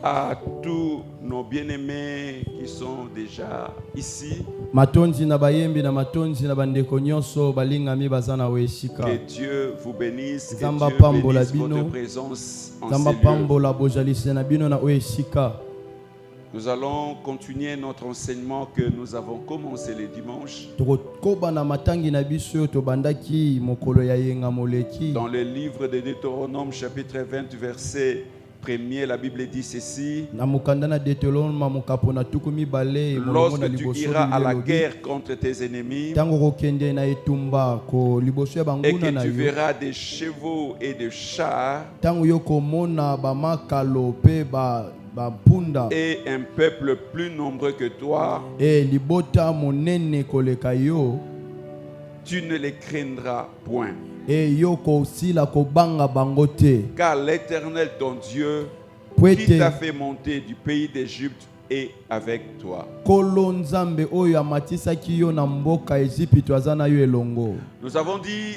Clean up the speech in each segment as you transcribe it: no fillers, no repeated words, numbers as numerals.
À tous nos bien-aimés qui sont déjà ici, matonzi na bayembi na matonzi na bandeko nyonso balingami bazana weshika. Que Dieu vous bénisse, que Zamba Dieu pambola bénisse bino. votre présence en Zamba ces lieux. pambola bojalisi na bino na weshika. Nous allons continuer notre enseignement que nous avons commencé le dimanche Tokoba na matangi na biso to bandaki mokolo ya yenga moleki. dans le livre de Deutéronome chapitre 20 verset 1er. La Bible dit ceci: Na mukanda na Deutéronome mukapo na tukumi bale molongo na lorsque tu liboso iras à la lilobi. guerre contre tes ennemis Tango kokende na etumba ko liboso ya et banguna que na tu yo. verras des chevaux et des chars Tango yo komona ba makalo pe ba punda et un peuple plus nombreux que toi, e libota monene koleka yo tu ne les craindras point. e yo kosila kobanga bango te Car l'Éternel ton Dieu po qui t'a ete fait monter du pays d'Égypte est avec toi. kolo nzambe oyo amatisaki yo na mboka Ejipito aza na yo elongo. Nous avons dit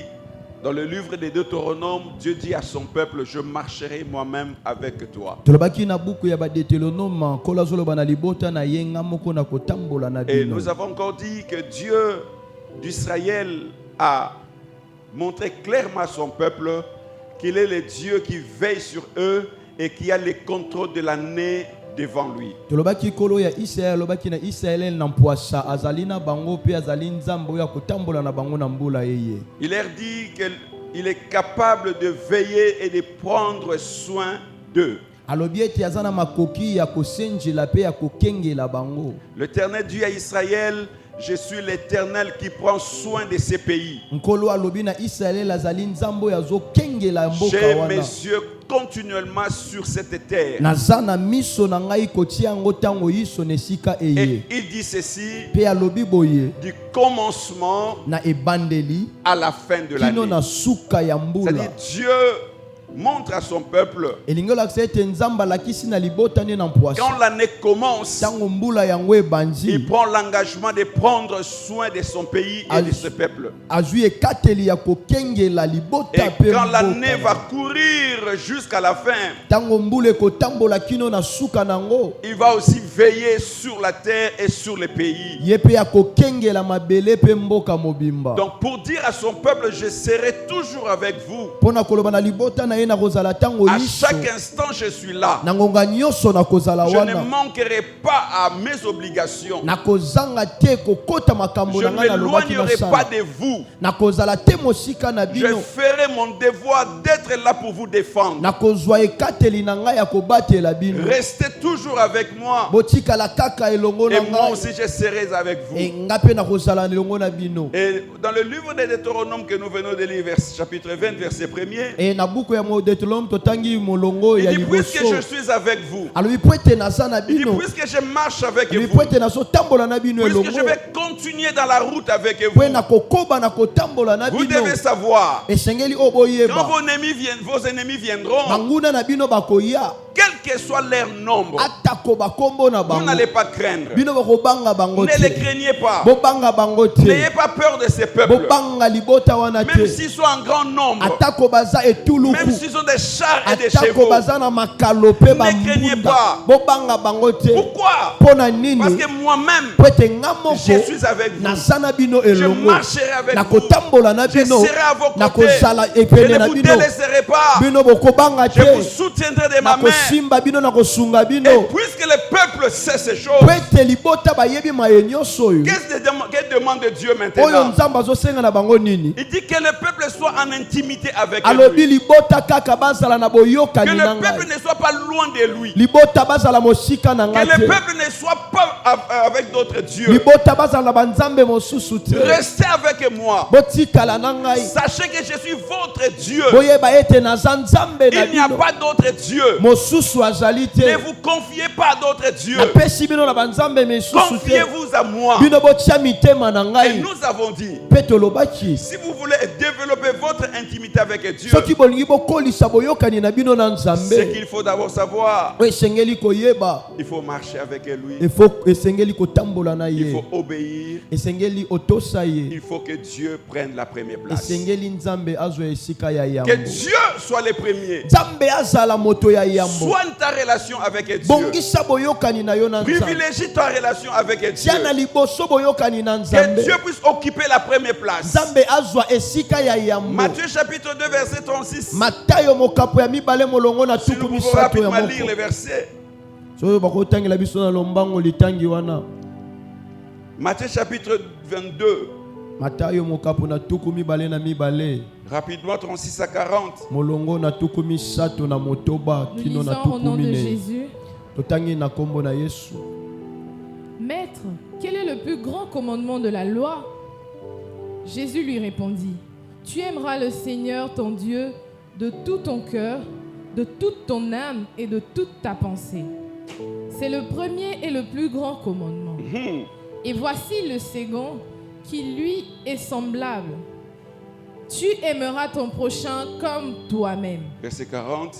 dans le livre de Deutéronome, Dieu dit à son peuple: je marcherai moi-même avec toi. Tolobaki na buku ya Deutéronome kolo azoloba na libota na yenga moko na kotambola na Et bino. nous avons encore dit que Dieu d'Israël a montré clairement à son peuple qu'il est le Dieu qui veille sur eux et qui a le contrôle de l'année devant lui. Tolobaki kolo ya Israel lobaki na Israel na mpwasa azali na bango pe azali nzambe ya kotambola na bango na mbula yeye. Il leur dit qu'il est capable de veiller et de prendre soin d'eux. Alobi ete aza na makoki ya kosenjela pe ya kokengela bango. L'Éternel dit à Israël: je suis l'Éternel qui prend soin de ces pays. Nkolo alobi na Israel azali nzambe ya zo kengela mboka J'ai wana. mes yeux continuellement sur cette terre. Naza na miso na ngai kotia yango tango yiso nesika Et eye. il dit ceci: Pe alobi boye du commencement na ebandeli à la fin de kino na l'année. suka ya mbula. C'est-à-dire Dieu montre à son peuple, Elingo lakisa ete nzambe alakisi na libota nde na mpwasa. quand l'année commence, Tango mbula yango ebandi il prend l'engagement de prendre soin de son pays et de ce peuple. azwi ekateli ya kokengela Et libota pe quand l'année va mboka. courir jusqu'à la fin, Tango mbula ekotambola kino na suka nango il va aussi veiller sur la terre et sur les pays. ye pe ya kokengela mabele pe mboka mobimba. Donc pour dire à son peuple: je serai toujours avec vous. Pona koloba na libota na ye na kozala tango À yiso chaque instant, je suis là. na ngonga nyonso na kozala Je ne wana manquerai pas à mes obligations. na kozanga te kokota makambo Je na ne ngai na lobaki na m'éloignerai pas sala de vous. na kozala te mosika na Je bino ferai mon devoir d'être là pour vous défendre. na kozwa ekateli na ngai ya kobatela bino. Restez toujours avec moi. Botikala kaka elongo na Et moi ngai aussi, je serai avec vous. nga pe na kozala elongo na bino. Et dans le livre de Deutéronome que nous venons de lire, chapitre 20, verset 1er, E na buku ya Deutéronome totangi molongo il ya dit: puisque liboso je suis avec vous, alobi po ete naza na il dit: bino puisque je marche avec alobi vous, po ete nazotambola na bino puisque elongo je vais continuer dans la route avec po vous, na kokoba na kotambola na vous bino devez savoir, esengeli oyo quand boyeba vos ennemis viendront, banguna na bino bakoya quel que soit leur nombre, atako bakombo na vous bango n'allez pas craindre. bino bakobanga bango Ne les te craignez pas. bobanga bango N'ayez te pas peur de ces peuples. bobanga libota wana Même te s'ils sont en grand nombre, atako baza même etuluku s'ils ont des chars et des atako chevaux. baza na makalo pe Ne craignez bambunda pas. bobanga bango te Pourquoi? mpona Parce nini que moi-même, po ete nga moko je suis avec vous. naza na bino Je elongo marcherai avec na vous. kotambola na Je bino serai à vos na côtés. kozala Je epene ne na vous bino délaisserai pas. bino bokobanga Je vous te soutiendrai de na ma main. kosimba bino na kosunga Et bino puisque le peuple sait ces choses, po ete libota bayebi maye nyonso oyo qu'est-ce que demande Dieu oyo maintenant? nzambe azosenga na bango nini Il dit que le peuple soit en intimité avec alobi lui. libota kaka bazala na Que boyokani na le peuple ngai ne soit pas loin de lui. libota bazala mosika na Que ngai le te peuple ne soit pas avec d'autres dieux. libota bazala na banzambe mosusu te Restez avec moi. botikala na ngai Sachez que je suis votre Dieu. boyeba ete naza nzambe na Il n'y a bino pas d'autre Dieu. mosusu azali te Ne vous confiez pas à d'autres dieux. napesi bino na banzambe misusu te Confiez-vous à moi. bino botia mitema motema na Et ngai nous avons dit, mpe tolobaki si vous voulez développer votre intimité avec Dieu, soki bolingi bokolisa boyokani na bino na ce Nzambe qu'il faut d'abord savoir, oyo esengeli koyeba il faut marcher avec lui, esengeli kotambola na il ye faut obéir, esengeli otosa ye il faut que Dieu prenne la première place. esengeli Nzambe azwa esika ya Que yambo Dieu soit le premier. Nzambe azala moto ya yambo Soigne ta relation avec Dieu. bongisa boyokani na yo na Nzambe Privilégie ta relation avec Dieu. tia na liboso boyokani na Que Nzambe Dieu puisse occuper la première place. Nzambe azwa esika ya yambo Matthieu chapitre 2 verset 36. Matayo mokapo ya mibale molongo na Si nous tuku pouvons misato ya rapidement lire moko les versets. soyo bakotangela biso na lombango litangi wana Matthieu chapitre 22. Matayo mokapo na tuku mibale na mibale Rapidement 36 à 40. molongo na tuku misato na motoba Nous kino na lisons au tuku nom de mine Jésus. totangi na kombo na Yesu. Maître, quel est le plus grand commandement de la loi? Jésus lui répondit, tu aimeras le Seigneur ton Dieu de tout ton cœur, de toute ton âme et de toute ta pensée. C'est le premier et le plus grand commandement. Et voici le second qui lui est semblable. Tu aimeras ton prochain comme toi-même. Verset 40.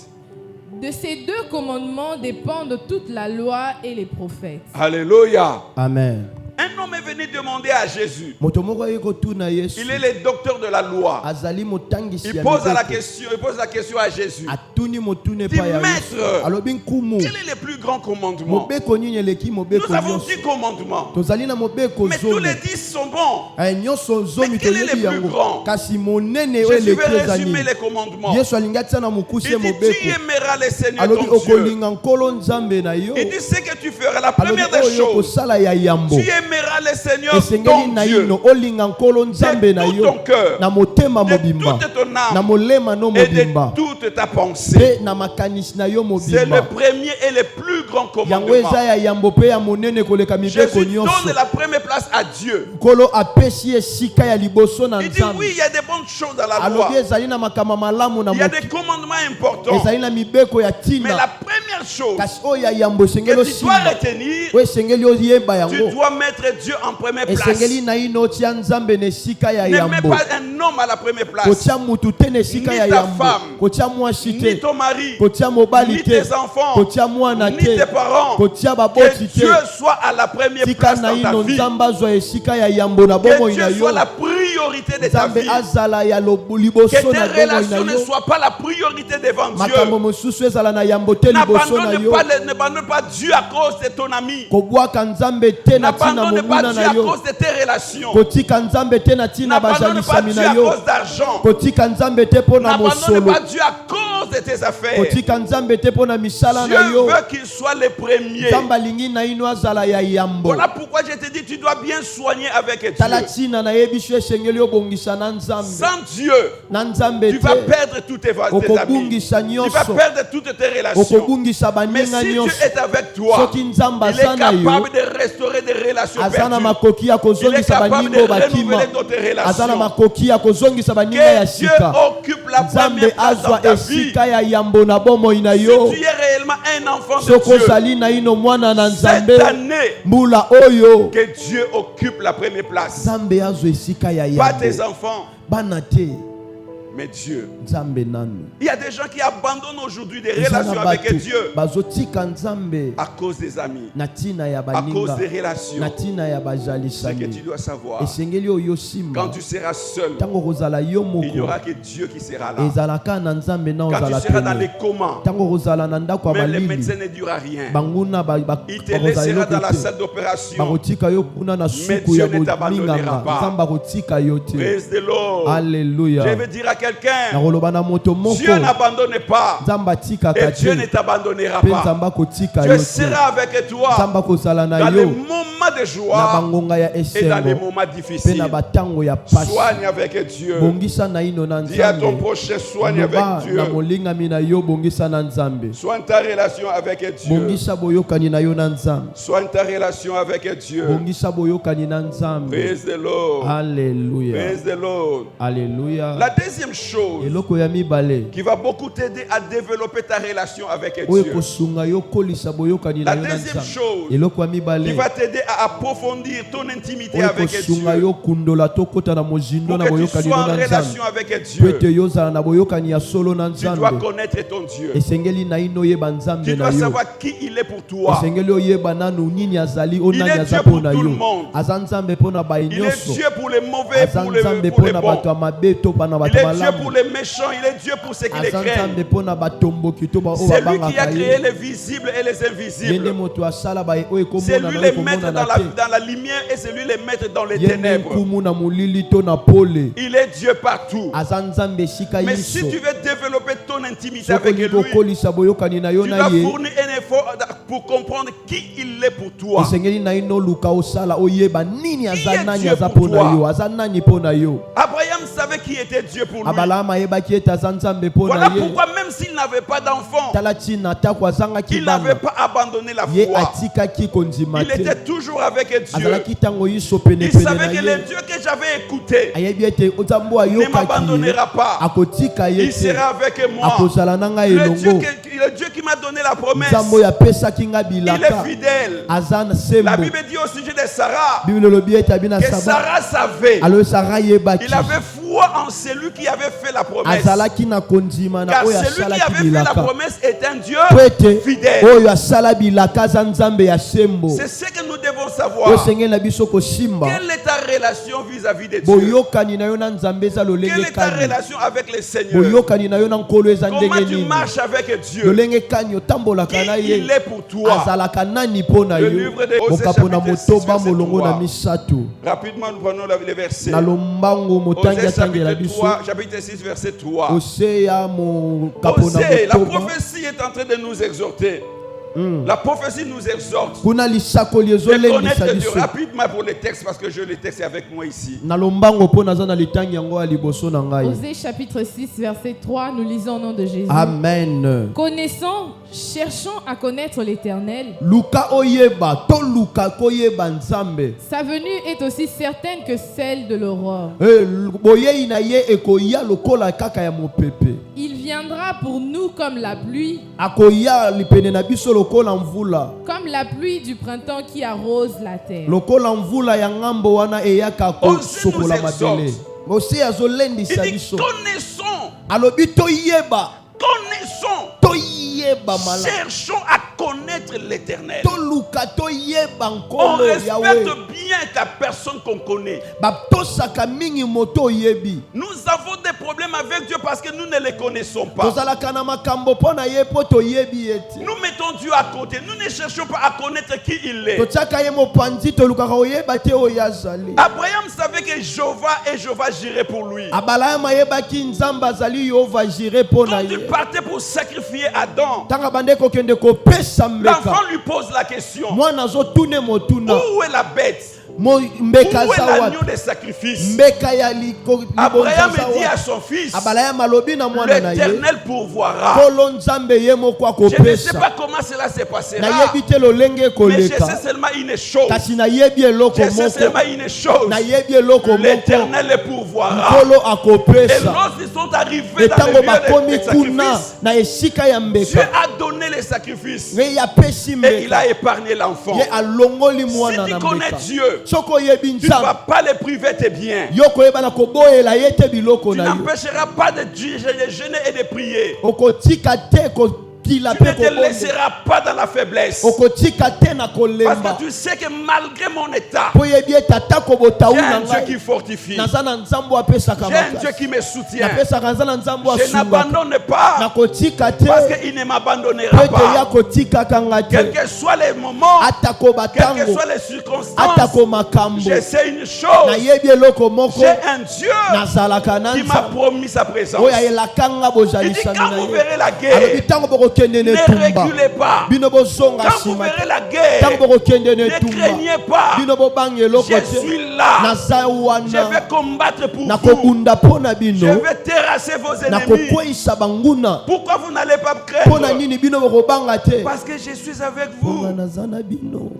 De ces deux commandements dépendent toute la loi et les prophètes. Alléluia. Amen. Un homme est venu demander à Jésus. Moto moko yeko tuna Yesu Il est le docteur de la loi. azali motangisi Il ya pose la mibeko. question à Jésus. Atuni motune Dis, pa ya maître, Yesu alobi nkumu quel est le plus grand commandement? mobeko nini eleki mobeko Nous avons nyonso 10 commandements. tozali na mobeko Mais tous zomi les 10 sont bons. nyonso zomi Mais quel est toyebi le plus yango grand? kasi monene oyo Jésus eleki veut ezali résumer les commandements. Yesu alingi atia na mokusi Il ye dit, tu mobeko aimeras le Seigneur alobi ton Dieu. okolinga nkolo nzambe na yo Il dit, ce que tu feras, la alobi première des oyo choses, kosala ya yambo tu aimeras le Seigneur esengeli ton na Dieu ino olinga nkolo nzambe na de tout yo ton cœur, na motema de mobimba toute ton na âme molema no et de mobimba toute ta pensée. mpe na makanisi na yo C'est le mobimba premier et le plus grand yango commandement. eza ya yambo mpe ya monene koleka mibeko Jésus nyonso donne la première place à Dieu. nkolo apesi esika ya liboso na Il dit nzambe oui, il y a des bonnes choses dans la loi. alobi ezali na makambo malamu na Il y a moto des commandements importants. ezali na mibeko ya Mais ntina la première chose kasi oyo ya yambo esengeli que tu dois osimba retenir, oyo esengeli oyeba tu yango dois mettre Dieu en première place. esengeli na ino otia nzambe na esika ya Ne mets yambo pas un homme à la première place. kotia mutu te na esika Ni ya ta yambo femme, kotia mwasi Ni te ton mari, kotia mobali ni te tes enfants, kotia mwana ni te tes parents. kotia Que baboti Dieu te soit à la première tika place na dans ta ino vie. nzambe azwa esika ya yambo na Que bomoi na Dieu yo soit la priorité de ta nzambe vie. azala ya Que liboso tes na bomoi na relations ne yo soient pas la priorité devant makambo Dieu. mosusu ezala na yambo te liboso na yo N'abandonne pas Dieu à cause de ton ami. kobwaka nzambe te na ntina N'abandonne pas momuna Dieu na à yo cause de tes relations. kotika nzambe te na ntina N'abandonne pas bazalisami Dieu na à yo cause d'argent. kotika nzambe te mpo na N'abandonne mosolo pas Dieu à cause de tes affaires. kotika nzambe te mpo na misala Dieu na yo veut qu'il soit le premier. nzambe alingi na ino azala ya yambo Voilà pourquoi je te dis, tu dois bien soigner avec Dieu. tala ntina nayebi so esengeli obongisa na nzambe Sans Dieu, na nzambe tu vas te perdre tous tes amis. okobungisa Tu vas nyonso perdre toutes tes relations. okobungisa Mais baninga si Dieu nyonso est avec toi, soki nzambe il est aza na yo capable de restaurer des relations aza na perdues. makoki ya Il est kozongisa capable baninga de oyo bakima renouveler notre aza na relation. makoki ya kozongisa baninga ya Que Dieu sika occupe la nzambe première place dans azwa ta vie. esika ya yambo na bomoi na Si yo tu es réellement un enfant de soki Dieu, ozali na ino mwana na nzambe cette année, mbula oyo que Dieu occupe la première place. nzambe azwa esika ya Pas tes yambo enfants, bana te mais Dieu. nzambe nanu Il y a des gens qui abandonnent aujourd'hui des eza relations na avec bato Dieu bazotika nzambe à cause des amis, na ntina ya à cause baninga des relations. na ntina ya Ce que tu bazalisami dois savoir, esengeli oyo simba quand tu seras seul, ntango kozala yo il n'y moko aura que Dieu qui sera là. ezalaka na nzambe na Quand ozala tu seras dans les pene comas, ntango kozala na ndako ya même les malili médecins ne durent rien. banguna Il te laissera dans la te salle d'opération. bakotika yo kuna na suku Dieu ya ne t'abandonnera minganga pas. nzambe akotika yo te Praise the Lord. alleluya Je veux dire à quelqu'un, nakoloba na moto moko Dieu n'abandonne pas. nzambe atikaka Et Dieu ne te t'abandonnera mpe pas. nzambe akotika yo Dieu te sera avec toi nzambe akozala na dans les yo moments de na joie bangonga ya et dans les esengo moments mpe difficiles. na batango ya pasi Soigne avec Dieu. bongisa na ino na Dis à ton nzambe prochain, soigne loba avec Dieu. na molingami na yo bongisa na nzambe Soigne ta relation avec Dieu. bongisa boyokani na yo na nzambe Soigne ta relation avec Dieu. bongisa boyokani na nzambe Praise the Lord. alleluya Praise the Lord. alleluya La deuxième chose eloko ya mibale qui va beaucoup t'aider à développer ta relation avec oyo Dieu. kosunga yo kolisa boyokani na La yo na deuxième Nzambe. chose eloko ya qui mibale va t'aider à approfondir ton intimité oyo avec kosunga Dieu. yo kundola tokota na mozindo Pour na que tu boyokani sois en na relation Nzambe avec po ete Dieu, yo ozala na boyokani ya solo na tu dois Nzambe connaître ton Dieu. esengeli na ino oyeba Nzambe Tu na dois yo savoir qui il est pour toi. esengeli oyeba nanu nini azali o Il nani est aza Dieu mpo pour na tout le yo monde. aza Nzambe mpo na baye Il est nyonso Dieu pour les mauvais, aza pour Nzambe les mpo na bons. bato ya mabe to pa na Il bato est Dieu pour malamu les méchants. Il est Dieu pour ceux qui les aza craignent. Nzambe mpo na batomboki to oyo C'est lui qui a babangaka créé ye les visibles et les ye nde invisibles. moto asala baye oyo C'est ekomona lui na les oyo mettre ekomona dans na te dans la lumière et c'est lui les mettre dans les ye nde ténèbres. nkumu na molili to na pole Il est Dieu partout. aza Nzambe esika Mais si nyonso tu veux développer ton intimité soki avec olingi lui, kokolisa boyokani na yo tu na dois ye fournir un effort pour comprendre qui il est pour toi. esengeli na ino luka osala oyeba nini aza est nani Dieu aza pour mpo na toi? yo aza nani mpo na yo Abraham savait qui était Dieu pour lui. abalama ayebaki ete aza Nzambe mpo Voilà na ye pourquoi même s'il n'avait pas d'enfant, tala ntina atako azangaki il n'avait bana pas abandonné la ye foi. atikaki kondima Il te était toujours avec Dieu. azalaki ntango yiso Il penepene savait na que ye le Dieu que j'avais écouté ayebi ete nzambe ne ayokaki ye m'abandonnera pas. akotika ye Il te sera avec moi. akozala na ngai Le Dieu, elongo le Dieu qui m'a donné la promesse, nzambe oyo apesaki nga il bilaka est fidèle. aza na La sembo Bible dit au sujet de Sarah bibele elobi ete abi na que saba Sarah savait. alo sara yebaki Il avait foi en celui qui avait fait la promesse. azalaki na kondima na Car oyo celui qui asalaki avait fait la bilaka promesse est un Dieu po ete fidèle. oyo asala bilaka aza nzambe ya sembo C'est ce que nous devons oyo savoir. esengeli na biso kosimba Quelle est ta relation vis-à-vis de Dieu? boyokani na yo na nzambe eza Quelle lolenge est ta kani relation avec le Seigneur? boyokani na yo na nkolo eza Comment ndenge tu nini marches avec Dieu? lolenge kani otambolaka Qui na il ye est pour toi? azalaka nani mpo na Le yo livre de Osée, mokapo na chapitre 6, motoba verset molongo 3. na misato Rapidement, nous prenons les versets. na lombango motangi Osée atangela chapitre biso 3, chapitre 6, verset 3. oseya mokapo na Osée, la motoba prophétie est en train de nous exhorter. La prophétie nous exhorte kuna lisakoli de ezolendisa connaître Dieu. biso Rapidement pour les textes, parce que le texte est avec moi ici. na lombango mpo naza na litangi yango ya liboso na ngai Osée chapitre 6, verset 3, nous lisons au nom de Jésus. amen Connaissons, cherchons à connaître l'Éternel. luka oyeba to luka koyeba nzambe Sa venue est aussi certaine que celle de l'aurore. boyei na ye ekoya lokola kaka ya mopepe Il viendra pour nous comme la pluie, akoya lipene na biso lokola mvula comme la pluie du printemps qui arrose la terre. lokola mvula ya ngambo wana eyaka kosokola Osée nous mabele ose azolendisa Il dit biso connaissons, alobi toyeba connaissons, mala cherchons à connaître l'Éternel. toluka toyeba On nkolo respecte yawe bien la personne qu'on connaît. batosaka mingi moto oyebi Nous avons des problèmes avec Dieu parce que nous ne les connaissons pas. tozalaka na makambo mpo na ye mpo toyebi ete Nous mettons Dieu à côté. Nous ne cherchons pas à connaître qui il est. totiaka ye mopanzi tolukaka oyeba te oyo azali Abraham savait que Jéhovah et Jéhovah girait pour lui. abalama ayebaki nzambe azali yehova jire mpo na Quand il ye partait pour sacrifier Adam, ntango abande kokende kopesa mbeka l'enfant lui pose la question: mwana azotune motuna où est la bête? mbeka Où est aza l'agneau wapi des sacrifices? mbeka ya libonza Abraham aza dit à wapi son fils: abalaya alobi na mwana na ye l'Éternel pourvoira. nkolo nzambe ye moko Je ne sais akopesa pas comment cela se passera, nayebi te lolenge mais je ekoleka sais seulement une chose. kasi nayebi eloko Je sais moko seulement une chose. nayebi eloko moko L'Éternel le pourvoira. nkolo Et akopesa lorsqu'ils sont arrivés dans etango le lieu bakomi des kuna sacrifices, na esika ya Dieu mbeka a donné les sacrifices ye apesi et il mbeka a épargné l'enfant. ye alongoli Si mwana tu na connais mbeka Dieu, soki oyebi tu ne vas nzambe pas les priver tes biens. yo koyeba na koboyela ye te biloko Tu na yo n'empêcheras pas de jeûner et de prier. okotika te kokila Tu ne mpe te kobonga laisseras pas dans la faiblesse. okotika te na Parce kolemba que tu sais que malgré mon état, mpo yebi ete atako botawu j'ai na un Dieu qui ngai fortifie. naza na nzambe apesaka J'ai un Dieu makasi qui me soutient. napesaka nza na nzambe Je asungaka n'abandonne pas nakotika te parce qu'il ne m'abandonnera po ete ya pas. kotikaka nga Quels te que soient les moments, atako quelles que batango soient les circonstances, atako makambo je sais une chose. nayebi eloko moko J'ai un Dieu nazalaka na qui m'a nzambe promis sa présence. oyo ayelaka nga Il dit bozalisami quand na vous ye verrez la alobi guerre, ntango bokokende na ne etumba reculez pas. bino bozonga Quand vous nsima verrez te la ntango guerre, bokokende na ne etumba craignez pas. bino bobanga eloko Je te suis là. naza Je wana vais combattre pour vous. nakobunda mpo na Je bino vais terrasser vos ennemis. nakokweyisa banguna Pourquoi vous n'allez pas mpo na craindre? nini bino bokobanga te Parce que je suis avec mponga vous. naza na bino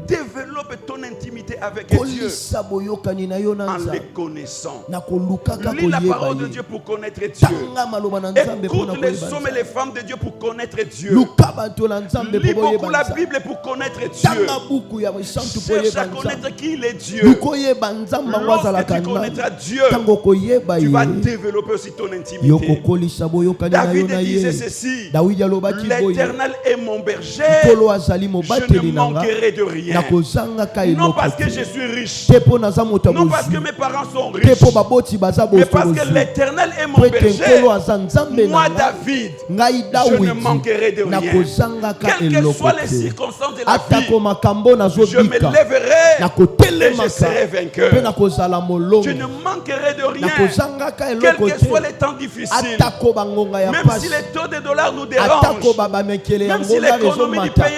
Développe Développe ton intimité avec Dieu kolisa boyokani na yo na en nzambe les connaissant. na kolukaka Lis la koyeba parole de ye Dieu pour connaître Dieu. tanga maloba na nzambe Écoute mpona les koyeba hommes et les femmes de Dieu pour connaître Dieu. luka bato na nzambe Lis mpo beaucoup boyeba la nzambe Bible pour connaître Dieu. tanga buku ya santu mpo Cherche oyeba à nzambe connaître qui il est Dieu. lukoyeba nzambe yango Lorsque azalaka tu connaîtras nani Dieu, ntango koyeba tu vas ye développer aussi ton yo intimité. kokolisa boyokani na yo David na disait ye ceci: dawidi alobaki boye l'Éternel est mon berger, nkolo azali je mobateli ne na nga manquerai de rien. nakozangaka Non eloko parce que te je suis riche, te mpo naza moto ya non parce que bozwi mes parents sont te riches, mpo baboti baza mais parce que bozwi l'Éternel est mon po ete nkolo berger. aza nzambe Moi, na nga David, ngai je ne dawidi manquerai de rien. nakozangaka Quelles que eloko soient les te circonstances de la vie, atako makambo je me nazobika lèverai et je nakotelemaka serai mpe vainqueur. nakozala Je molongo ne manquerai de rien. nakozangaka Quels eloko que soient te les temps difficiles, atako bangonga ya même si pasi les taux de dollars nous atako dérangent, babamekele même yango si nga l'économie du ezomata pays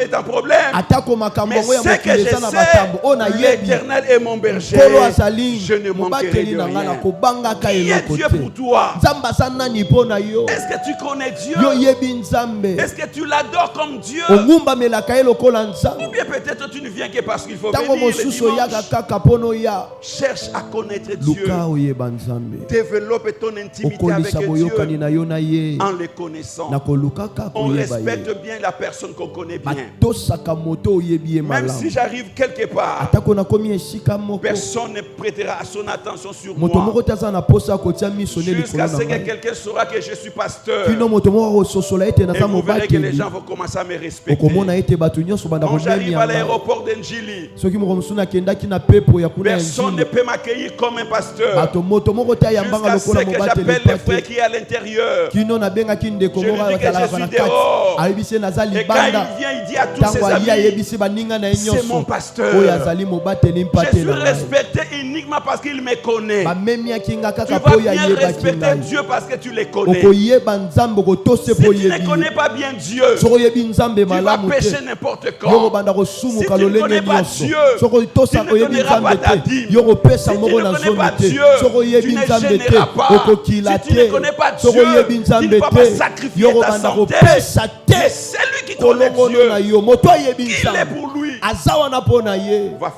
est un problème, atako makambo mais yango ya ce que mokili je eza na makambo oyo sais, nayebi l'Éternel est mon berger, nkolo azali je ne manquerai mobateli de na nga rien. nakobangaka Qui est eloko Dieu te pour toi? nzambe aza nani mpo na yo Est-ce que tu connais Dieu? yo yebi nzambe Est-ce que tu l'adores comme Dieu? ogumbamelaka ye lokola Ou nzambe bien peut-être tu ne viens que parce qu'il faut ntango venir le mosusu oyaka dimanche. kaka mpo noya Cherche à connaître Dieu. luka oyeba nzambe Développe ton intimité avec okolisa boyokani Dieu na yo na ye en le connaissant. nakolukaka On koyeba ye respecte bien la personne qu'on connaît bien. batosaka moto oyebi ye Même si malamu j'arrive quelque part, atako nakomi esika moko personne ne prêtera son attention sur moto moi moko te aza na posa kotia miso ne likolo jusqu'à na ce que ngai quelqu'un saura que je suis pasteur. kino moto moko akososola ete Et naza vous verrez que les mobateli gens vont commencer à me respecter. okomona ete bato nyonso banda Quand j'arrive à komemianga l'aéroport d'Enjili, soki moko mosusu nakendaki na pepo ya kuna ya personne ne nzilo peut m'accueillir comme un pasteur. bato moto moko te ayambanga Jusqu'à ce lokola que mobateli j'appelle les pa frères te qui est à l'intérieur. kino nabengaki ndeko Je lui moko dis que azalaka je na suis kati dehors. ayebisi naza Et quand libanda il vient, il dit à tous ses ntango ayi amis, ayebisi baninga na ye c'est mon nyonso pasteur. oyo azali mobateli mpa Je te suis na ngai respecté uniquement parce qu'il me connaît. bamemiaki nga Tu kaka vas mpo oyo bien ayebaki respecter ngai Dieu parce que tu les connais. okoyeba nzambe okotose Si mpo tu ne oyebi connais ye pas bien Dieu, soki oyebi nzambe tu vas malamu pécher te n'importe yo quand. kobanda Si kosumuka tu ne lolenge connais pas nyonso Dieu, soki otosa tu ne oyebi donneras nzambe pas ta te dîme. yo kopesa Si tu moko ne na connais zomi pas te Dieu, soki tu oyebi ne nzambe te gêneras pas. okokila Si tu ne te connais pas soki Dieu, oyebi tu nzambe ne vas pas te sacrifier yo ta kobanda santé. kopesa Mais te celui qui connaît kolongono na Dieu, yo moto ayebi qu'il est nzambe pour lui, aza wana mpo na ye va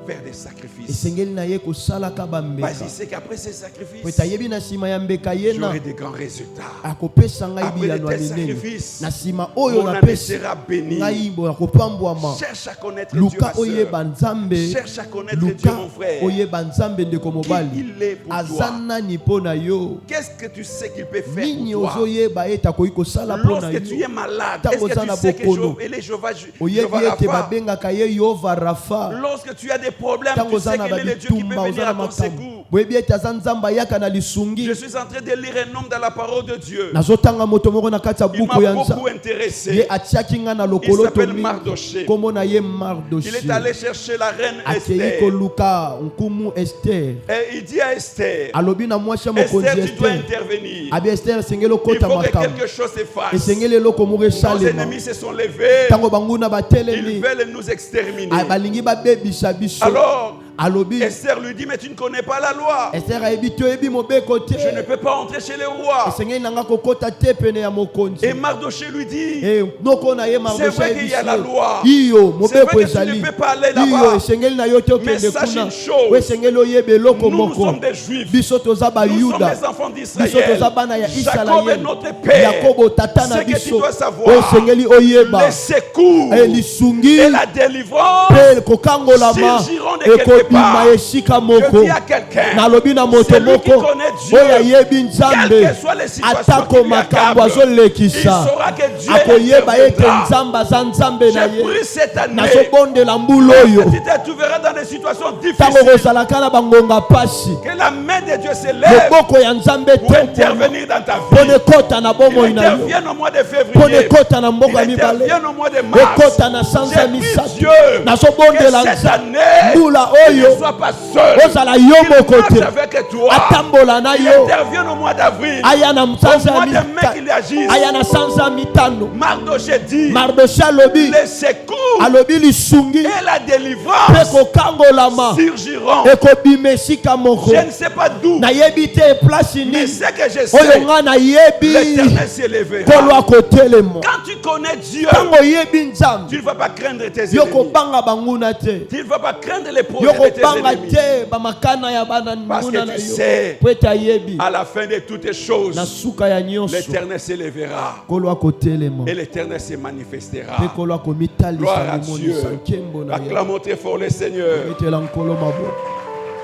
faire des sacrifices. esengeli na ye kosalaka bambeka Vas-y, c'est qu'après ces po sacrifices, ete ayebi na nsima ya mbeka ye na j'aurai des grands résultats. akopesa ngai Après de bilano ya tels minene sacrifices, na nsima oyo mon âme napesi sera bénie. ngai boya kopambwama Cherche à connaître Dieu, luka ma oyeba soeur. nzambe Cherche à connaître Dieu, luka mon frère. oyeba nzambe ndeko Qui mobali il est pour aza toi? nani mpo na yo Qu'est-ce que tu sais qu'il peut faire nini pour toi? ozoyeba ete akoki kosala mpo na Lorsque tu yo es malade, Ntango est-ce que oza na tu sais que bokono, et les Jéhovah oyebi ete Rapha, babengaka ye yehova rafa lorsque tu as des problèmes, ntango tu oza sais na quel est le Dieu qui peut babitumba venir oza à na ton makambo secours. boyebi ete aza nzambe ayaka na lisungi Je suis en train de lire un homme dans la parole de Dieu. nazotanga moto moko na kati ya Il buku ya m'a nza beaucoup ye intéressé. atiaki nga na Il lokolo s'appelle tomi Mardoché. kombo na ye Il mardoche est allé chercher la reine akei Esther. koluka nkumu ester Et il dit à Esther, alobi na mwasi ya mokonzi Esther, tu dois ester intervenir. abi ester esengeli Il okota faut que makambo quelque chose se fasse. esengeli eloko moko Nos esalema ennemis se sont levés. ntango banguna Ils batelemi veulent nous exterminer. balingi babebisa biso Alors, alobi Esther lui dit, mais tu ne connais pas la loi. ester ayebi te oyebi mobeko te Je ne peux pas entrer chez le roi. esengeli nanga kokota te pene ya mokonzi Et Mardoché lui dit, noko na ye c'est mardoche vrai qu'il y a la loi. iyo C'est mobeko vrai que tu ezali ne peux pas aller iyo là-bas. esengeli na yo te Mais okende sache kuna une chose. o esengeli oyeba eloko Nous, nous moko sommes des juifs. biso toza Nous sommes bayuda les enfants biso d'Israël. toza bana ya Jacob est isalaeli notre père. yakobo tata na Ce que tu biso dois savoir, o esengeli oyeba les secours lisungi et la délivrance mpe kokangolama surgiront de quelque ekobima part. esika Je moko dis à quelqu'un, nalobi na moto celui qui moko connaît Dieu, oyo ayebi nzambe quelles que soient les situations atako qui lui makambo accablent, il azolekisa saura que Dieu akoyeba ete interviendra. nzambe aza nzambe na J'ai ye pris cette année. nazobondela mbula oyo Tu te trouveras dans des situations ntango difficiles. kozalaka na bangonga pasi Que la main de Dieu se lève loboko ya nzambe pour te intervenir dans ta mpo vie. nekota na bomoi Il na yo intervient au mois de mpo février. nekota na mboka ya Il mibale intervient au mois de mars. ekota na sanza ya J'ai pris misato Dieu nazobondela que cette nzambe année, mbula tu ne oyo sois pas seul. ozala yo Il moko marche te avec toi. atambola na Il yo intervient au mois d'avril. aya na Au sanza mois ya de mai qu'il agisse. aya na sanza ya mitano Mardoché dit, mardoche alobi les secours alobi lisungi et la pe délivrance kokangolama surgiront. ekobima esika moko Je ne sais pas d'où, nayebi te place mais nini ce que je oyo sais, nga nayebi l'Éternel s'élèvera. kolo akotelema Quand tu connais Dieu, ntango oyebi nzambe tu ne vas pas craindre tes yo ennemis. kobanga banguna te Tu ne vas pas craindre les yo projets de tes kobanga ennemis. te bamakana ya bana Parce nguna que na tu yo sais, po ete ayebi à la fin de toutes les choses, na suka ya nyonso l'Éternel s'élèvera kolo akotelema et l'Éternel se manifestera. mpe kolo akomitalisa Gloire à Dieu. limonisa nkembo na ye Acclamons très fort le Seigneur. etela nkolo mabo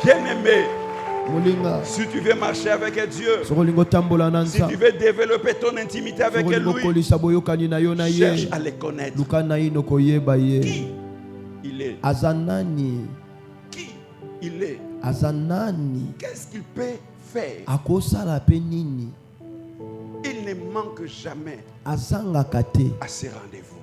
Bien-aimé, molinga si tu veux marcher avec Dieu, soki olingi otambola na si tu nzambe veux développer ton intimité avec soki olingi lui, okolisa boyokani na yo na cherche ye à le connaître. luka na ino koyeba ye Qui il est? aza nani Qui il est? aza nani Qu'est-ce qu'il peut faire? akosala mpe nini Il ne manque jamais azangaka te à ses rendez-vous.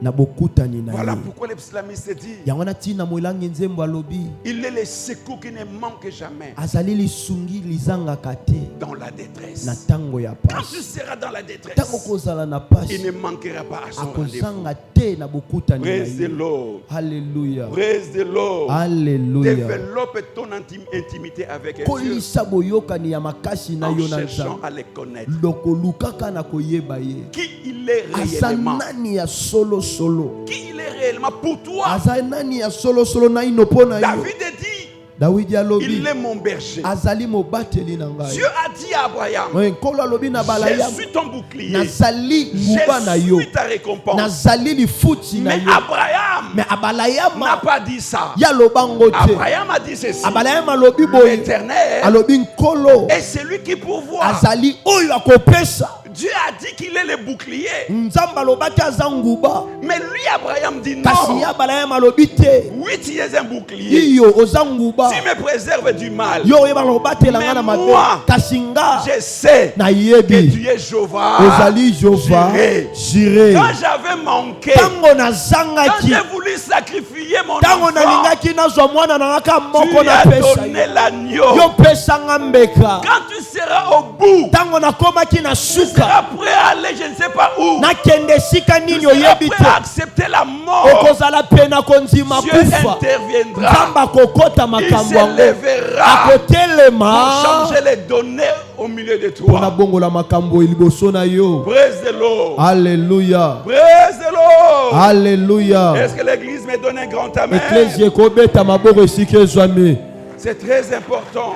na bokutani na Voilà ye pourquoi le psalmiste dit, yango na ntina moelangi nzembo alobi il est le secours qui ne manque jamais azali lisungi lizangaka te dans la détresse. na ntango ya Quand tu pasi seras dans la détresse, ntango kozala na il pasi ne manquera pas à son rendez-vous. akozanga te na bokutani na Praise the ye Lord. halleluya Praise the Lord. halleluya Développe ton intimité avec Dieu kolisa boyokani ya makasi na en yo na cherchant nzambe à le connaître. lokolukaka na koyeba ye Qui il est aza réellement? nani ya solosolo Qui il est réellement pour toi? aza nani ya solosolo na ino mpo na yo David dit, dawidi alobi il est mon berger. azali mobateli na ngai Dieu a dit à Abraham, nkolo alobi na je balayamu suis ton bouclier. nazali nguba na Je yo suis ta récompense. nazali lifuti na Mais yo Abraham me n'a abalayama pas dit ça. ya lobango te Abraham a dit ceci. abalayama alobi boye L'Éternel alobi nkolo est celui qui pourvoit. azali oyo akopesa Dieu a dit qu'il est le bouclier. nzambe alobaki aza nguba Mais lui, Abraham dit kasi non. ya abalayama alobi te Oui, tu es un bouclier. iyo oza nguba Tu me préserves du mal. yo oyeba lobatela nga na Mais mabe moi, kasi nga Je sais que nayebi tu es Jéhovah. ozali jova Jireh. jire Quand j'avais manqué, ntango quand nazangaki j'ai voulu sacrifier mon ntango enfant, nalingaki nazwa mwana na ngaka tu moko lui as napesa donné yo l'agneau. yo pesanga mbeka Quand tu seras au bout, ntango nakomaki na tu suka seras prêt à aller je ne sais pas où. nakende esika Tu nini seras oyebi prêt te à accepter la mort. okozala pena kondima Dieu kufa interviendra. nzambe akokota Il makambo yango s'élèvera pour akotelema changer les données au milieu de mpona toi. bongola makambo liboso na yo Praise the Lord. alleluya Praise the Lord. alleluya Est-ce que l'église me donne un grand amen? eklesia ekobeta maboko esika ezwami C'est très important.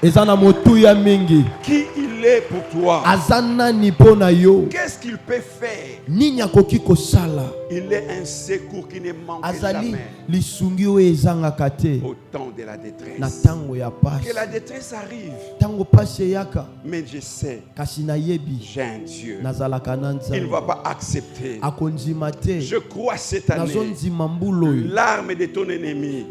eza na motuya mingi Qui il est pour toi? aza nani mpo na yo Qu'est-ce qu'il peut faire? nini akoki kosala Il est un secours qui ne manque azali jamais lisungi oyo ezangaka te au temps de la na détresse. ntango ya Que pasi la détresse arrive, ntango pasi eyaka mais je sais, kasi nayebi j'ai un Dieu. nazalaka na Il ne nzambe va pas accepter. akondima te Je crois cette année, nazondima mbula oyo l'arme de ton ennemi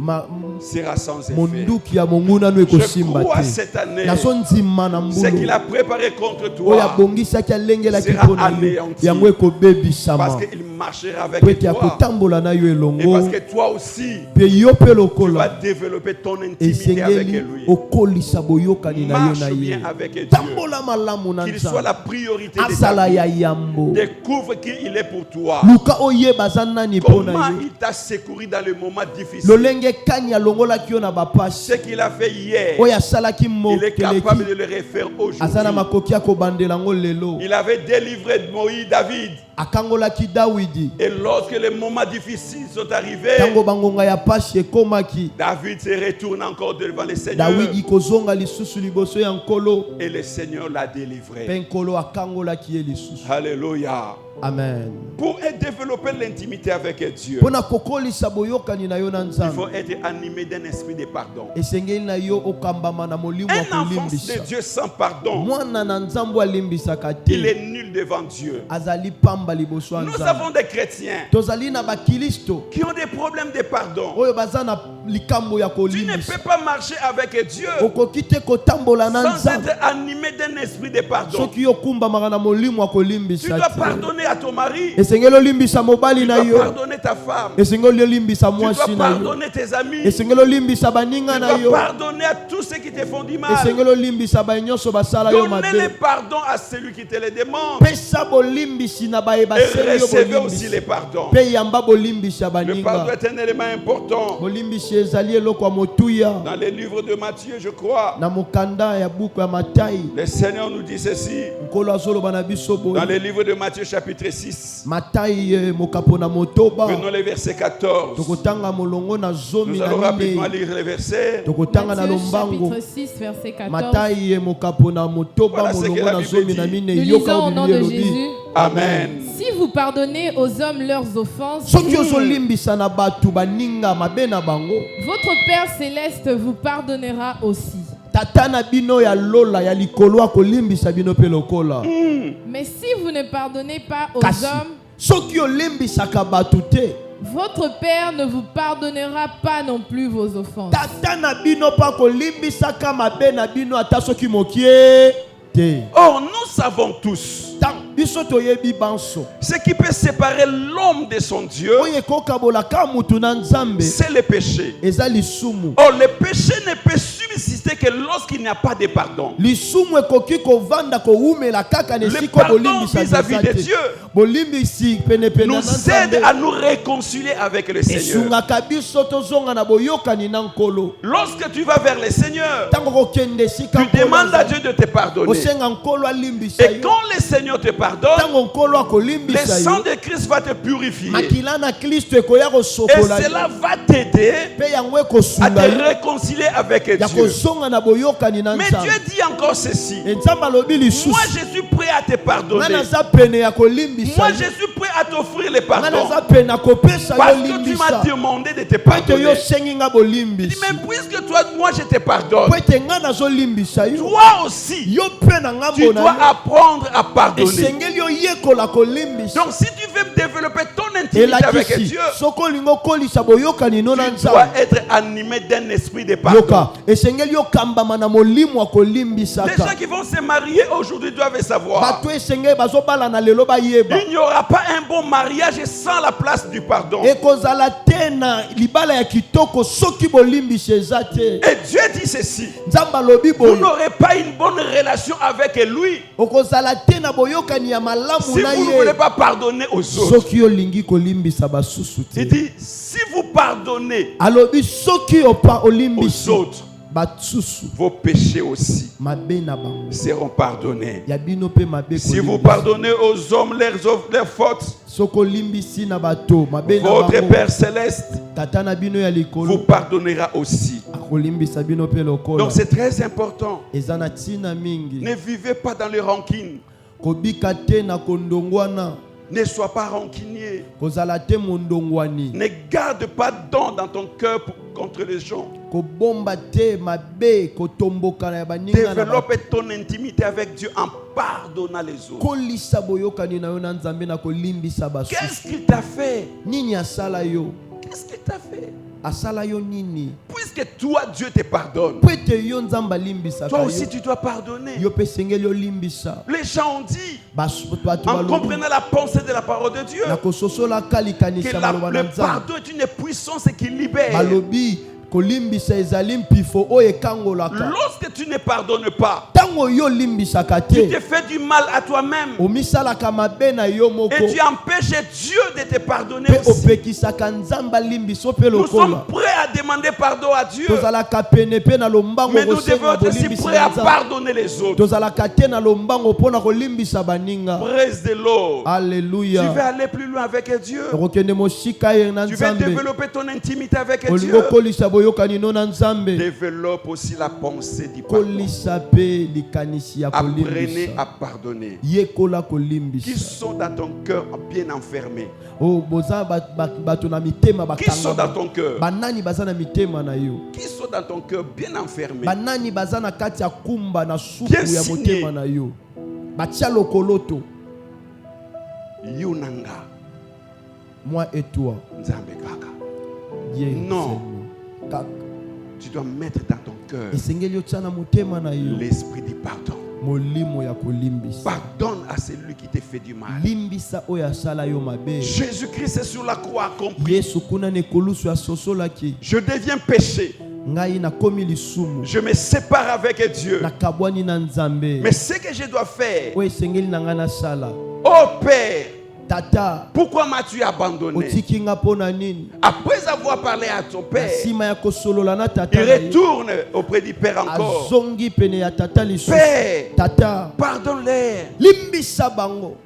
sera sans effet. monduki ya mongunano Je ekosimba crois te cette année, nazondima na ce qu'il mbula a préparé contre oyo toi, abongisaki alengelaki sera mpo na yo anéanti. yango ekobebisama parce qu'il marchera po avec ete toi. akotambola na yo Et elongo parce que toi aussi, mpe yo mpe tu vas lokola développer ton intimité avec esengeli lui. okolisa boyokani na yo Marche na ye bien avec Dieu. tambola malamu na Qu'il soit nzambe la priorité de ta asala vie. ya yambo Découvre qui il est pour toi. luka oyeba aza nani mpo na Comment yo il t'a secouru dans le moment difficile. lolenge kani alongolaki yo na bapasi Ce qu'il a fait hier, oyo asalaki il est capable mokeleki de le refaire aza na aujourd'hui. makoki ya kobandela yango lelo Il avait délivré Moïse, David. akangolaki dawidi Et lorsque les moments difficiles sont arrivés, ntango bangonga ya pasi ekomaki David se retourne encore devant le Seigneur. dawidi kozonga lisusu liboso ya nkolo Et le Seigneur l'a mpe délivré. nkolo akangolaki ye lisusu Alléluia. amen Pour développer l'intimité avec Dieu, mpo na kokolisa boyokani na yo na il nzambe faut être animé d'un esprit de pardon. esengeli na yo okambama na molimo ya Un enfant de kolimbisa Dieu sans pardon, mwana na nzambe alimbisaka il te est nul devant Dieu. azali pamba liboso ya Nous nzambe avons des chrétiens tozali na bakilisto qui ont des problèmes de pardon. oyo baza na likambo ya Tu ne kolimbisa. peux pas marcher avec Dieu Okoki te kotambola na sans Nzambe être animé d'un esprit de pardon. soki okumbamaka na molimo ya Tu kolimbisa dois te. pardonner à ton mari. Esengeli olimbisa mobali Tu na dois yo. pardonner ta femme. Esengeli olimbisa Tu dois mwasi na yo. pardonner tes amis. Tu Esengeli olimbisa baninga na dois yo. pardonner à tous ceux qui te font du mal. Esengeli olimbisa banyonso basala yo Donnez le mabe. pardon à celui qui te le demande. Pesa bolimbisi na Et bayebaseli yo recevez aussi bolimbisi. les pardons. Pe yamba bolimbisa Le pardon baninga. est un élément important. Bolimbisi ezali eloko ya motuya. Dans les livres de Matthieu, je crois, Na mokanda ya buku ya Matai. le Seigneur nous dit ceci. Nkolo azoloba na biso boye. Dans les livres de Matthieu chapitre 6, Matai mokapo na motoba. prenons les versets 14. Tokotanga molongo na zomi Nous na allons rapidement mine. lire les versets. Tokotanga na Matthieu lombango. chapitre 6, verset 14. Matai mokapo na motoba Voilà ce que molongo la na Bible zomi na dit. mine. Nous Yoka lisons au nom obili de elobi. Jésus. Amen. Si vous pardonnez aux hommes leurs offenses, Soki ozolimbisa na bato baninga mabe na bango. votre Père céleste vous pardonnera aussi. Tata na bino ya lola ya likolo akolimbisa bino pe lokola. Mais si vous ne pardonnez pas aux Kasi hommes, soki olimbisaka bato te. votre Père ne vous pardonnera pas non plus vos offenses. Tata na bino pa kolimbisaka mabe na bino ata soki mokie te. Or, nous savons tous Biso toyebi banso. ce qui peut séparer l'homme de son Dieu, Oye kokabolaka mutu na Nzambe. c'est le péché. Eza lisumu. Or, le péché ne peut subsister que lorsqu'il n'y a pas de pardon. Lisumu ekoki kovanda koumela kaka Le nesiko pardon bolimbisa vis-à-vis de te. Dieu Bolimbisi penepene na nous aide Nzambe. à nous réconcilier avec le Seigneur. Esungaka biso tozonga na boyokani na nkolo. Lorsque tu vas vers le Seigneur, Tango kokende sika tu demandes à Dieu de te pardonner. osenga nkolo alimbisa Et yo. quand le Seigneur te pardonne, Tango nkolo le akolimbisa sang yo. de Christ va te purifier. Makila na Kristo ekoya Et kosokola yo. cela va t'aider Pe yango à ekosunga te yo. réconcilier avec Ya Dieu. kozonga na boyokani na Mais Nzambe. Dieu dit encore ceci. Nzambe alobi lisusu. Moi, je suis prêt à te Nga pardonner. naza pene ya kolimbisa Moi, yo. je suis prêt à t'offrir le Nga pardon. naza pene ya kopesa Parce yo que tu m'as limbisa. demandé de te Po ete yo pardonner. sengi nga Il dit, bolimbisi. mais puisque toi, moi, je te pardonne, Po ete nga nazolimbisa yo. toi aussi, Yo mpe na ngambo tu na dois yo. apprendre à pardonner. Esengeli oyekola kolimbisa. Donc, si tu veux développer ton intimité avec Elakisi Dieu, soko olingi okolisa boyokani no na tu dois Nzambe. être animé d'un esprit de pardon. Yoka esengeli okambama na molimo ya Les kolimbisaka. gens qui vont se marier aujourd'hui doivent savoir. Bato esengeli bazobala na lelo bayeba. Il n'y aura pas un bon mariage sans la place du pardon. Ekozala te na libala ya kitoko soki bolimbisa eza te. Et Dieu dit ceci. Nzambe alobi Vous boye. n'aurez pas une bonne relation avec lui Okozala te na boyokani ya malamu si na vous ne voulez ye. pas pardonner aux autres. Soki olingi kolimbisa basusu Il te. dit, si vous pardonnez Alobi soki opa aux olimbisi autres, basusu vos péchés aussi mabe na bango. seront pardonnés. Ya bino pe mabe Si vous kolimbisa. pardonnez aux hommes leurs fautes, Soko limbisi na bato mabe na votre bango. Père céleste Tata na bino ya vous likolo pardonnera aussi. akolimbisa bino pe lokola. Donc c'est très important. Eza na tina mingi. Ne vivez pas dans les rancune. Kobika te na kondongwana. Ne sois pas rancunier. Kozala te mondongwani. Ne garde pas d'on dans ton cœur contre les gens. Kobomba te mabe kotomboka na ya baninga na bato. Développe ton intimité avec Dieu en pardonnant les autres. Kolisa boyokani na yo na Nzambe na kolimbisa Qu'est-ce basusu. qu'il t'a fait? Nini asala yo? Qu'est-ce qu'il t'a fait? Asala yo nini? Puisque toi, Dieu te pardonne, Pwete yo Nzambe alimbisa toi ka aussi yo. tu dois pardonner. Yo pe sengeli olimbisa. Les gens ont dit, Bato en balobi. comprenant la pensée de la parole de Dieu, Na kososola que kalikanisa maloba na le Nzambe. pardon est une puissance qui libère. Balobi kolimbisa ezali mpifo oyo ekangolaka. Lorsque tu ne pardonnes pas, Tango yo limbisaka tu te te. fais du mal à toi-même Omisalaka mabe na yo moko. et tu empêches Dieu de te pardonner Pe aussi. opekisaka Nzamba limbiso pe Nous sommes lokola. prêts à demander pardon à Dieu, Tozalaka pene pe na lombango mais nous devons kosenga être aussi bolimbisa prêts à na Nzambe. pardonner les autres. Tozalaka te na lombango mpona kolimbisa baninga. Praise the Lord. Tu veux Alléluia. aller plus loin avec Dieu. Okende moshika ye na Tu veux Nzambe. développer ton intimité avec Dieu. Olingo kolisa boyokani no na Nzambe. Développe aussi la pensée du pardon. Kolisa pe likanisi ya Apprenez kolimbisa. à pardonner. Yekola Qui kolimbisa. sont dans ton cœur bien enfermés. Oh boza bato na mitema Qui sont dans bakanga. ton cœur. Banani baza na mitema na yo. Qui sont dans ton cœur bien enfermés. Banani baza na kati ya kumba na supu Bien ya signé. motema na yo. Batia lokoloto. Yunanga. Moi et toi. Nzambe kaka. Dieu Non. seulement. kaka tu dois mettre dans ton cœur esengeli otia na motema na yo l'esprit du pardon. molimo ya kolimbisa. Pardonne à celui qui te fait du mal. Limbisa oyo asala yo mabe. Jésus-Christ est sur la croix accompli. Yesu kuna ne kolusu ya sosolaki. Je deviens péché. Ngai na komi lisumu. Je me sépare avec Dieu. Na kabwani na Nzambe. Mais ce que je dois faire, oyo esengeli na ngai nasala. oh Père, Tata, pourquoi m'as-tu abandonné? otikinga pona nini? Après avoir parlé à ton Père, Sima ya kosolola na tata. il retourne auprès du Père encore. Azongi pene ya tata lisusu. Père, tata, pardonne-les. limbisa bango.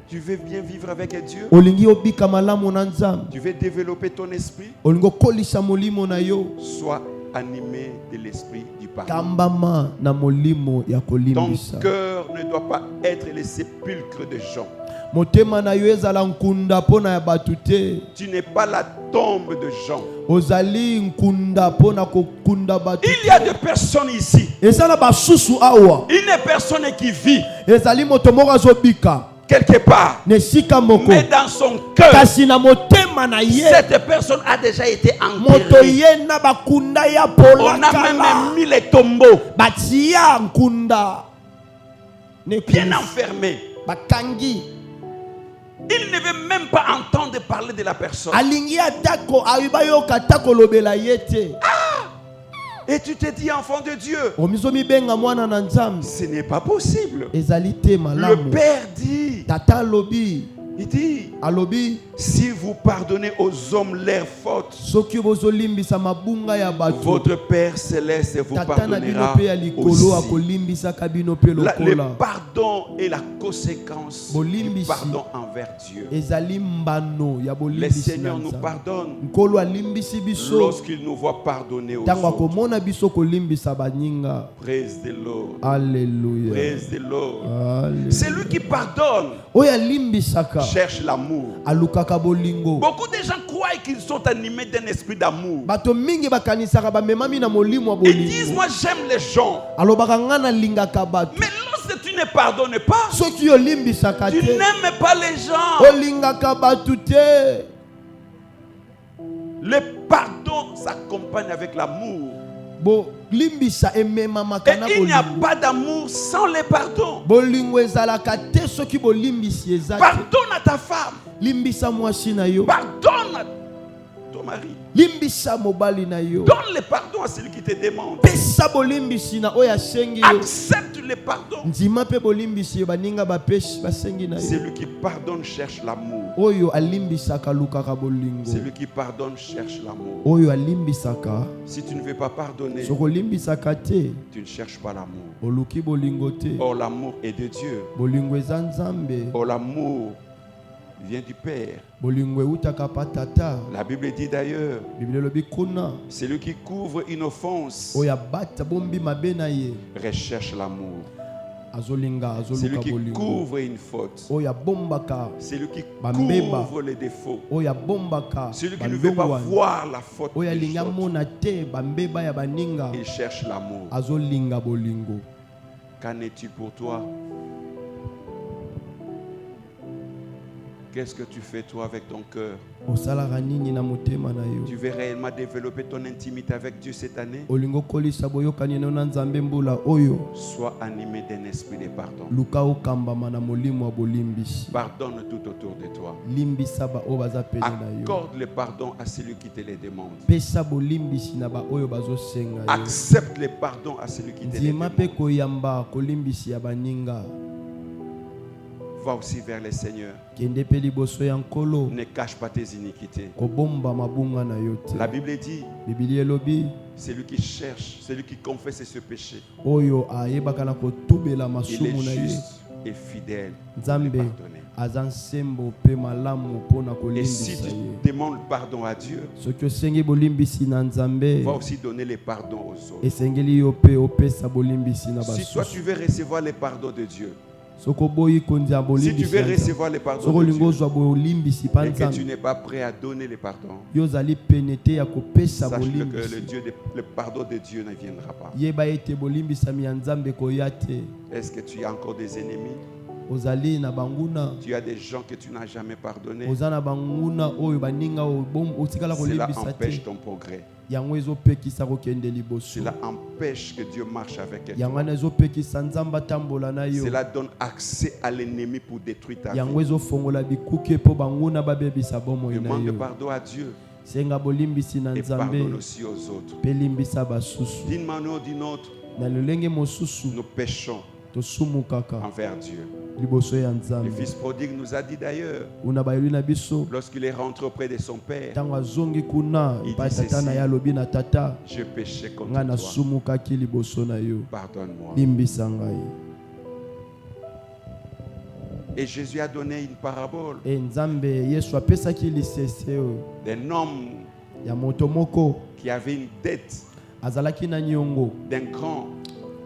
Tu veux bien vivre avec Dieu? Olingi obika malamu na Nzambe. Tu veux développer ton esprit? Olingo kolisa molimo na yo. Sois animé de l'esprit du pardon. Kambama na molimo ya Ton kolimbisa. cœur ne doit pas être le sépulcre de gens. Motema na yo ezala nkunda pona ya batu te. Tu n'es pas la tombe de gens. Ozali nkunda pona kokunda batu. Il y a des personnes ici. Ezala basusu awa. Une personne qui vit Ezali moto moko azobika. quelque part, Nesika moko. mais dans son cœur, Kasi na motema na ye. cette personne a déjà été Moto enterrée. ye na bakunda ya On pola a kala. même mis les tombeaux Batia nkunda. Ne bien kusi. enfermés. Bakangi. Il ne veut même pas entendre parler de la personne. Alingi atako ayuba yo katako lobela yete. Et tu te dis, enfant de Dieu, Omizomi benga mwana na Nzambe. ce n'est pas possible. Ezali te Le malamu. Père dit, Tata lobi. il dit, Alobi. si vous pardonnez aux hommes leurs fautes, Soki bozolimbisa mabunga ya batu. votre Père céleste vous Tata na bino pardonnera pe ya likolo aussi. akolimbisa kabino pe Le lokola. pardon est la conséquence du Bolimbisi. pardon envers Dieu. Ezali mbano ya Le bolimbisi Seigneur na nous Nzambe. pardonne Nkolo alimbisi biso. lorsqu'il nous voit pardonner aux Tango autres. akomona biso kolimbisa baninga. Praise the Lord. Alléluia. Praise the Lord. Alléluia. Celui qui pardonne Oyo alimbisaka. cherche l'amour. Alukaka bolingo. Beaucoup de gens croient qu'ils sont animés d'un esprit d'amour. Bato mingi bakanisaka bamemami na molimo wa Ils disent, bolingo. moi j'aime les gens. Alobaka nga nalingaka bato. Mais lorsque tu ne pardonnes pas, Soki olimbisaka tu te. n'aimes pas les gens. Olingaka bato te. Le pardon s'accompagne avec l'amour. Bo limbisa ememamaka na Et il n'y a bolingo. pas d'amour sans le pardon. Bolingo ezalaka te soki bolimbisi eza te. Pardonne à ta femme. Limbisa mwasi na yo. Pardonne à ton mari. Limbisa mobali na yo. Donne le pardon à celui qui te demande. Pesa bolimbisi na oyo asengi yo. Accepte le pardon. Ndima pe bolimbisi yo baninga bapeshi basengi na yo. Celui qui pardonne cherche l'amour. Oyo alimbisaka lukaka bolingo. Celui qui pardonne cherche l'amour. Oyo alimbisaka. Si tu ne veux pas pardonner, Soko limbisaka te. tu ne cherches pas l'amour. Oluki bolingo te. Or l'amour est de Dieu. Bolingo eza Nzambe. Or l'amour vient du Père. Bolingo eutaka pa tata. La Bible dit d'ailleurs, Biblia elobi kuna. celui qui couvre une offense Oyo abata bombi mabe na ye. recherche l'amour. Azolinga Celui azoluka qui bolingo. couvre une faute, Oyo abombaka. celui qui Bambeba. couvre les défauts, Oyo abombaka. celui qui ne veut pas bandongwani. voir la faute Oyo des alinga autres, mona te bambeba ya baninga. il cherche l'amour. Azolinga bolingo. Qu'en es-tu pour toi? Qu'est-ce que tu fais toi avec ton cœur? Osalaka nini na motema na Tu yo. veux réellement développer ton intimité avec Dieu cette année? Olingo kolisa boyokani na Nzambe mbula oyo. Sois animé d'un esprit de pardon. Luka okambama na molimo wa bolimbisi. Pardonne tout autour de toi. Limbisa ba oyo baza pene na yo. Accorde le pardon à celui qui te le demande. Pesa bolimbisi na ba oyo bazosenga yo. Accepte le pardon à celui qui te le Ndima demande. pe koyamba kolimbisi ya baninga. Va aussi vers le Seigneur. Kende pe liboso ya nkolo. Ne cache pas tes iniquités. Kobomba mabunga na yo te. La Bible dit, Biblia elobi celui qui cherche, celui qui confesse ce péché, oyo ayebaka na kotubela il est masumu na ye. juste et fidèle pour le Nzambe pardonner. aza nsembo pe malamu mpona Et si kolimbisa tu ye. demandes pardon à Dieu, Soki osengi bolimbisi na Nzambe, va aussi donner le pardon aux autres. esengeli yo pe opesa bolimbisi na Si toi basusu. tu veux recevoir le pardon de Dieu, Soko boyi kondia si tu bolimbisi veux ya Nzambe. recevoir le pardon Soko de lingo Dieu, zwa bolimbisi pa et que tu Nzambe. n'es pas prêt à donner le pardon, Yo zali pene te ya kopesa sache que bolimbisi. le pardon de Dieu ne viendra pas. Yeba ete bolimbisami ya Nzambe koya te. Est-ce que tu as encore des ennemis? ozali na banguna Tu as des gens que tu n'as jamais pardonné. ozana banguna oyo baninga otikala Cela kolimbisa empêche te ton progrès. yango ezopekisa kokende liboso Cela empêche que Dieu marche avec toi. yango wana ezopekisa nzambe atambola na yo Cela donne accès à l'ennemi pour détruire ta yango vie. ezofongola bikuke mpo banguna babebisa bomoi na Demande yo pardon à Dieu senga bolimbisi na et nzambe pardonne aussi aux autres. mpe limbisa basusu D'une manière ou d'une autre, na lolenge mosusu nous péchons tosumukaka envers Dieu. liboso ya Le nzambe fils prodigue nous a dit d'ailleurs, una bayeli na biso lorsqu'il est rentré auprès de son père, ntango azongi kuna Il epai dit tata ceci. na ye alobi na tata je péchais contre ngai toi. nasumukaki liboso na yo Pardonne-moi. limbisa ngai Et Jésus a donné une parabole e nzambe yesu apesaki lisese oyo d'un homme ya moto moko qui avait une dette azalaki na niongo d'un grand.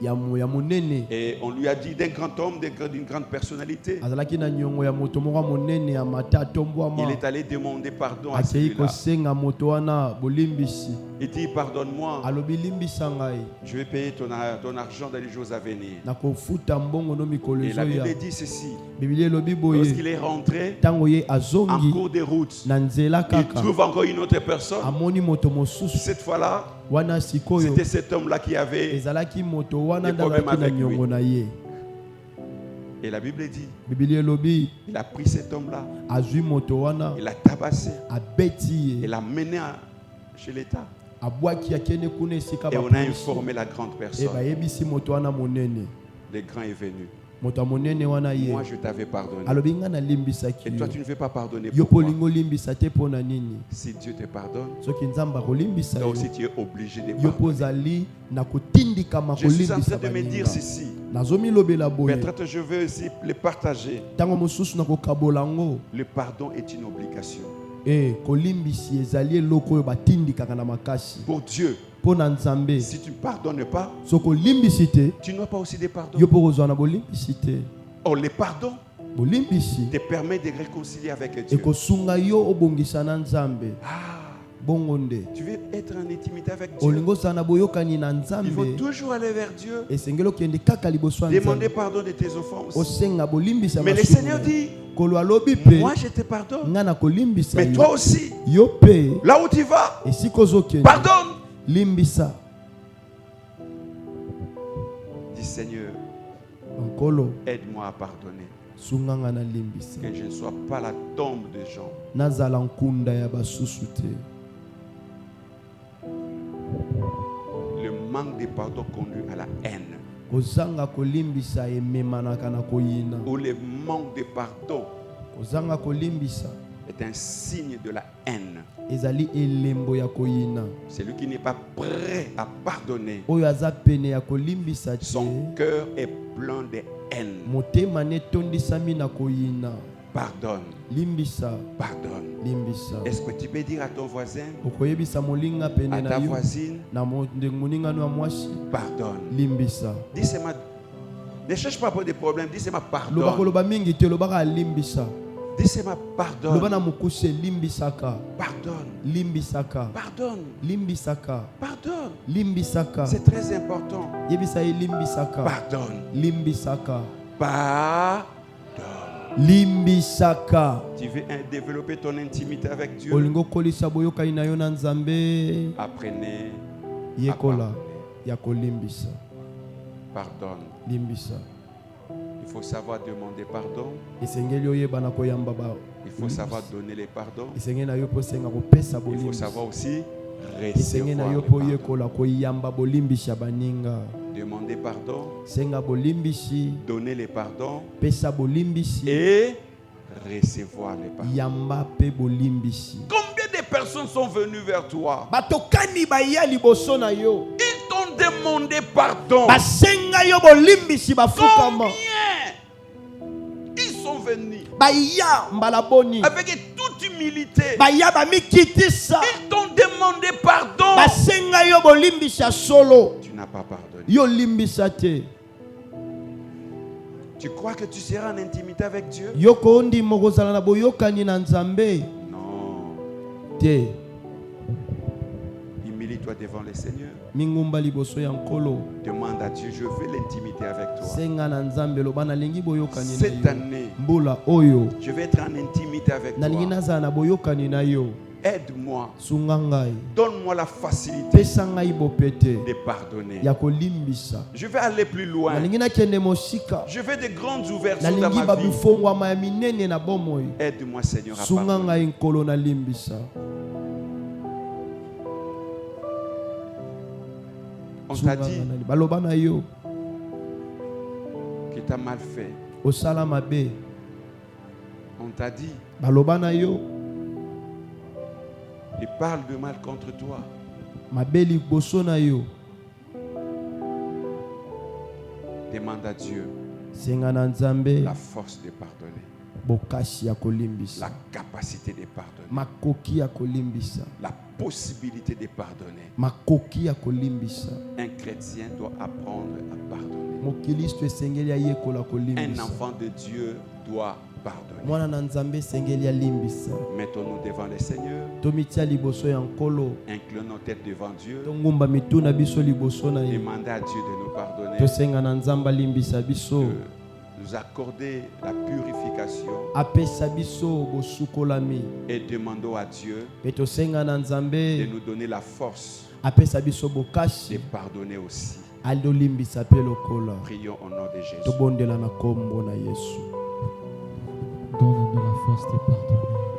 ya monene Et on lui a dit d'un grand homme, d'une grande personnalité. azalaki na niongo ya moto moko ya monene ya mata Il atombwama est allé demander pardon à akei celui-là. kosenga moto wana bolimbisi Il dit, pardonne-moi, alobi limbisa ngai je vais payer ton argent dans les jours à venir. nakofuta mbongo no mikolo Et la ezoya Bible dit ceci. biblia elobi boye Lorsqu'il est rentré ntango ye en azongi cours de route, na nzela il kaka trouve encore une autre personne. amoni moto mosusu Cette fois-là, wana sikoyo c'était cet homme-là qui avait. ezalaki moto wana Des problèmes ndalaki na avec lui. niongo na ye Et la Bible dit, biblia elobi il a pris cet homme-là, azwi moto wana il l'a tabassé, abeti il ye l'a mené chez l'État. abwaki akende kuna esika Et on a bapolisi informé la grande e personne. bayebisi moto wana monene Le grand est venu. moto ya monene wana ye Moi, je t'avais pardonné. alobi ngai nalimbisaki Et toi, yo tu ne veux pas pardonner yo pour mpo moi. olingi olimbisa te mpo na nini Si Dieu te pardonne, soki nzambe akolimbisa toi yo aussi tu es obligé de yo mpo pardonner. ozali na kotindikama Je suis en kolimbisa train de me dire baninga ceci. nazomilobela boye Peut-être je veux aussi le partager. ntango mosusu nakokabola yango Le pardon est une obligation. kolimbisi ezali eloko oyo batindikaka na makasi Pour Dieu, mpo na nzambe si tu ne pardonnes pas, soki olimbisi te tu n'as pas aussi de pardon. yo mpo kozwa na bolimbisi te Or, le pardon bolimbisi te permet de réconcilier avec Dieu. ekosunga yo obongisa na nzambe Ah, bongo nde tu veux être en intimité avec Dieu. olingi ozala na boyokani na Il faut nzambe toujours aller vers Dieu. esengeli okende kaka liboso ya Demander nzambe pardon de tes offenses. osenga bolimbisa Mais le masumu Seigneur na yo. dit, kolo alobi mpe moi je te pardonne. nga nakolimbisa Mais toi yo aussi, yo mpe là où tu vas, esika ozokende pardonne. limbisa Dis Seigneur, nkolo aide-moi à pardonner. sunga nga nalimbisa Que je ne sois pas la tombe des gens. nazala nkunda ya basusu te Le manque de pardon conduit à la haine. kozanga kolimbisa ememanaka na koyina Ou le manque de pardon kozanga kolimbisa est un signe de la haine. ezali elembo ya koyina Celui qui n'est pas prêt à pardonner, oyo aza pene ya kolimbisa te son cœur est plein de haine. motema ne etondisami na koyina Pardonne, limbisa pardonne. limbisa Est-ce que tu peux dire à ton voisin, okoyebisa molinga pene à na ta yo voisine, na moningano ya mwasi pardonne. limbisa Dis c'est ma... Ne cherche pas pour des problèmes, dis c'est ma loba pardonne. koloba mingi te lobaka alimbisa Dis c'est ma loba pardonne. na mokuse limbisaka Pardonne, limbisaka pardonne, limbisaka pardonne. limbisaka C'est très important. yebisa ye limbisaka Pardonne, limbisaka pardonne. limbisaka Tu veux développer ton intimité avec Dieu? olingo kolisa boyokani na yo na nzambe Apprenez à yekola pardonner. ya kolimbisa Pardonne. limbisa Il faut savoir demander pardon. esengeli oyeba na koyamba Il faut savoir donner les pardons. esengeli na yo mpo osenga kopesa Il faut bolimbisa savoir aussi esengeli na recevoir yo le mpo pardon. yekola koyamba bolimbisa baninga Demander pardon, senga bolimbisi donner les pardons pesa bolimbisi et recevoir les pardons. yamba mpe bolimbisi Combien de personnes sont venues vers toi? batokani baya liboso na yo Ils t'ont demandé pardon. basenga yo bolimbisi bafukama Combien ils sont venus baya mbala boni avec toute humilité? baya bamikitisa Ils t'ont demandé pardon. basenga yo bolimbisa solo Tu n'as pas pardonné. yo limbisa te Tu crois que tu seras en intimité avec Dieu? yo kondima kozala na boyokani na nzambe Non. te Humilie-toi Mets-toi devant le Seigneur. mingumba liboso ya nkolo Demande à Dieu, je veux l'intimité avec toi. senga na nzambe loba nalingi boyokani na Cette yo année, mbula oyo je vais être en intimité avec nalingi toi. nazala na boyokani na yo Aide-moi. sunga ngai Donne-moi la facilité pesa ngai bopete de pardonner. ya kolimbisa Je vais aller plus loin. nalingi nakende mosika Je veux de grandes ouvertures dans nalingi ma vie. babifongwama ya minene na bomoi Aide-moi, Seigneur, à sunga pardonner. ngai nkolo nalimbisa On Sunga t'a dit ngai baloba na yo que tu as mal fait. osala mabe On t'a dit, baloba na yo il parle de mal contre toi. mabe liboso na yo Demande à Dieu senga na nzambe la force de pardonner, bokasi ya kolimbisa la capacité de pardonner, makoki ya kolimbisa la possibilité de pardonner. makoki ya kolimbisa Un chrétien doit apprendre à pardonner. mokilisto esengeli ayekola Un kolimbisa enfant de Dieu doit pardonner. mwana na nzambe esengeli alimbisa Mettons-nous devant le Seigneur. tomitia liboso ya nkolo Inclinons nos têtes devant Dieu. tongumba mituna biso liboso na ye Demandez à Dieu de nous pardonner, tosenga na nzambe alimbisa biso de nous accorder la purification apesa biso bosukolami et demandons à Dieu mpe tosenga na de nzambe nous donner la force apesa biso de bokasi pardonner aussi. alolimbisa mpe lokola Prions au nom de Jésus. tobondela na kombo na yesu Donne-nous la force de pardonner.